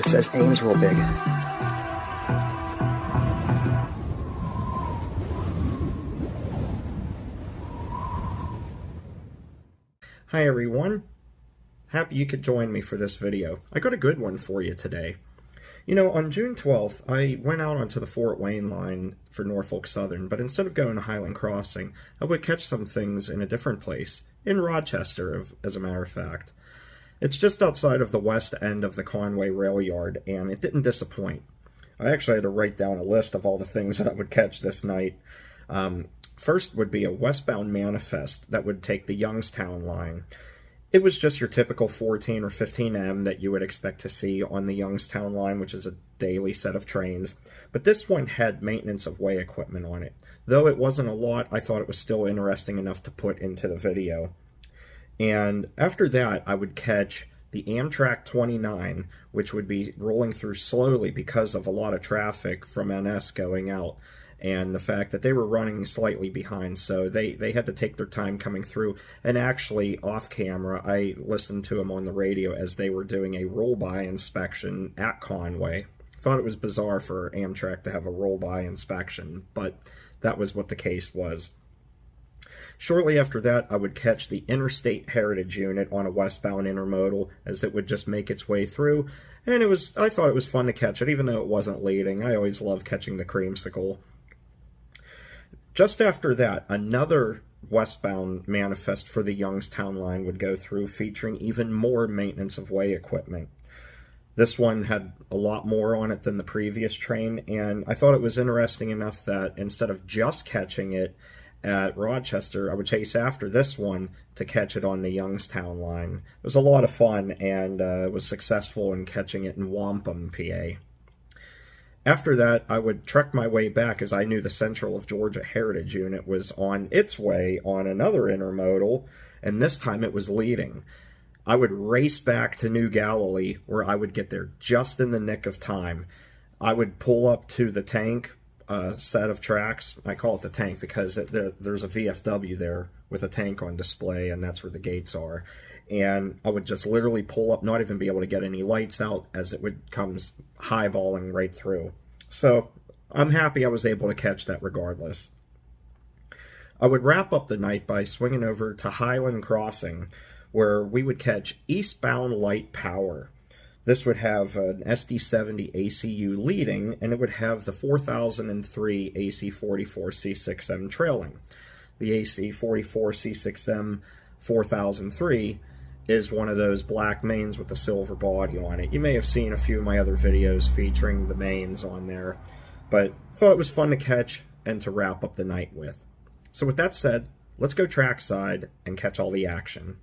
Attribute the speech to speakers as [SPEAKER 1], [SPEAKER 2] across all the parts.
[SPEAKER 1] says Ames real big.
[SPEAKER 2] Hi everyone, happy you could join me for this video. I got a good one for you today. You know, on June 12th, I went out onto the Fort Wayne line for Norfolk Southern, but instead of going to Highland Crossing, I would catch some things in a different place, in Rochester, as a matter of fact. It's just outside of the west end of the Conway rail yard, and it didn't disappoint. I actually had to write down a list of all the things that I would catch this night. First would be a westbound manifest that would take the Youngstown line. It was just your typical 14 or 15M that you would expect to see on the Youngstown line, which is a daily set of trains. But this one had maintenance of way equipment on it. Though it wasn't a lot, I thought it was still interesting enough to put into the video. And after that, I would catch the Amtrak 29, which would be rolling through slowly because of a lot of traffic from NS going out, and the fact that they were running slightly behind, so they had to take their time coming through. And actually, off camera, I listened to them on the radio as they were doing a roll-by inspection at Conway. Thought it was bizarre for Amtrak to have a roll-by inspection, but that was what the case was. Shortly after that, I would catch the Interstate Heritage Unit on a westbound intermodal as it would just make its way through, and I thought it was fun to catch it, even though it wasn't leading. I always love catching the creamsicle. Just after that, another westbound manifest for the Youngstown line would go through, featuring even more maintenance of way equipment. This one had a lot more on it than the previous train, and I thought it was interesting enough that instead of just catching it at Rochester, I would chase after this one to catch it on the Youngstown line. It was a lot of fun, and was successful in catching it in Wampum, PA. After that, I would trek my way back as I knew the Central of Georgia Heritage Unit was on its way on another intermodal, and this time it was leading. I would race back to New Galilee, where I would get there just in the nick of time. I would pull up to the tank set of tracks. I call it the tank because there's a VFW there with a tank on display, and that's where the gates are. And I would just literally pull up, not even be able to get any lights out, as it would come highballing right through. So I'm happy I was able to catch that regardless. I would wrap up the night by swinging over to Highland Crossing, where we would catch eastbound light power. This would have an SD70 ACU leading, and it would have the 4003 AC44C6M trailing. The AC44C6M 4003 is one of those black mains with the silver body on it. You may have seen a few of my other videos featuring the mains on there, but thought it was fun to catch and to wrap up the night with. So with that said, let's go trackside and catch all the action.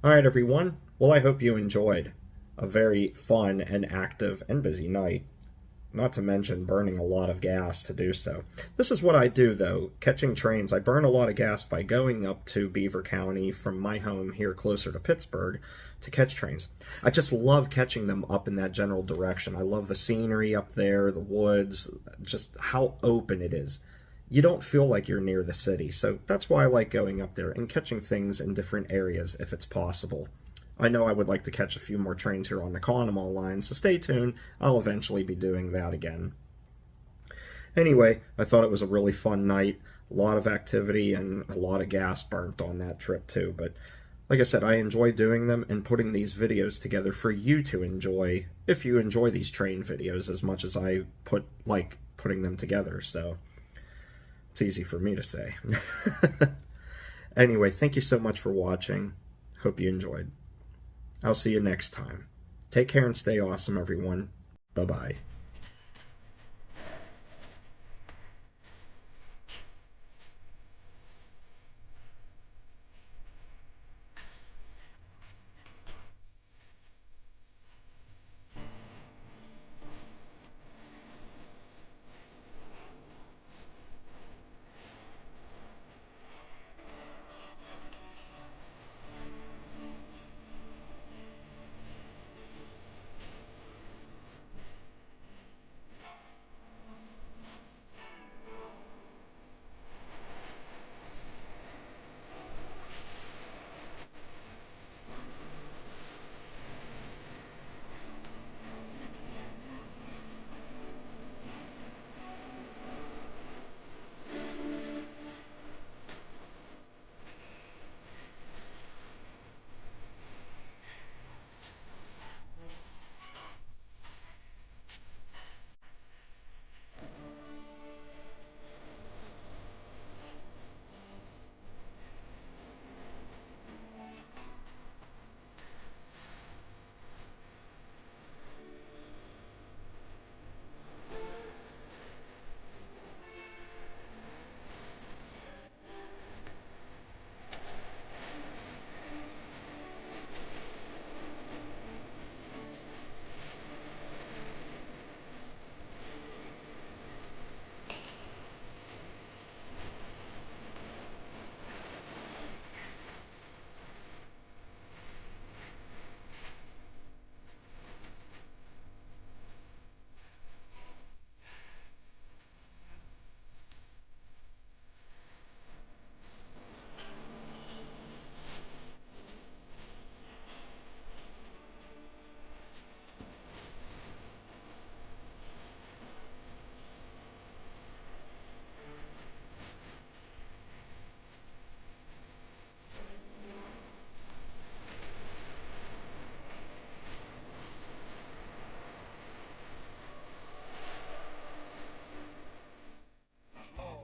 [SPEAKER 2] Alright everyone, well I hope you enjoyed a very fun and active and busy night. Not to mention burning a lot of gas to do so. This is what I do though, catching trains. I burn a lot of gas by going up to Beaver County from my home here closer to Pittsburgh to catch trains. I just love catching them up in that general direction. I love the scenery up there, the woods, just how open it is. You don't feel like you're near the city, so that's why I like going up there and catching things in different areas if it's possible. I know I would like to catch a few more trains here on the Conemaugh line, so stay tuned. I'll eventually be doing that again. Anyway, I thought it was a really fun night. A lot of activity and a lot of gas burnt on that trip too, but like I said, I enjoy doing them and putting these videos together for you to enjoy if you enjoy these train videos as much as I like putting them together, so it's easy for me to say. Anyway, thank you so much for watching. Hope you enjoyed. I'll see you next time. Take care and stay awesome, everyone. Bye-bye.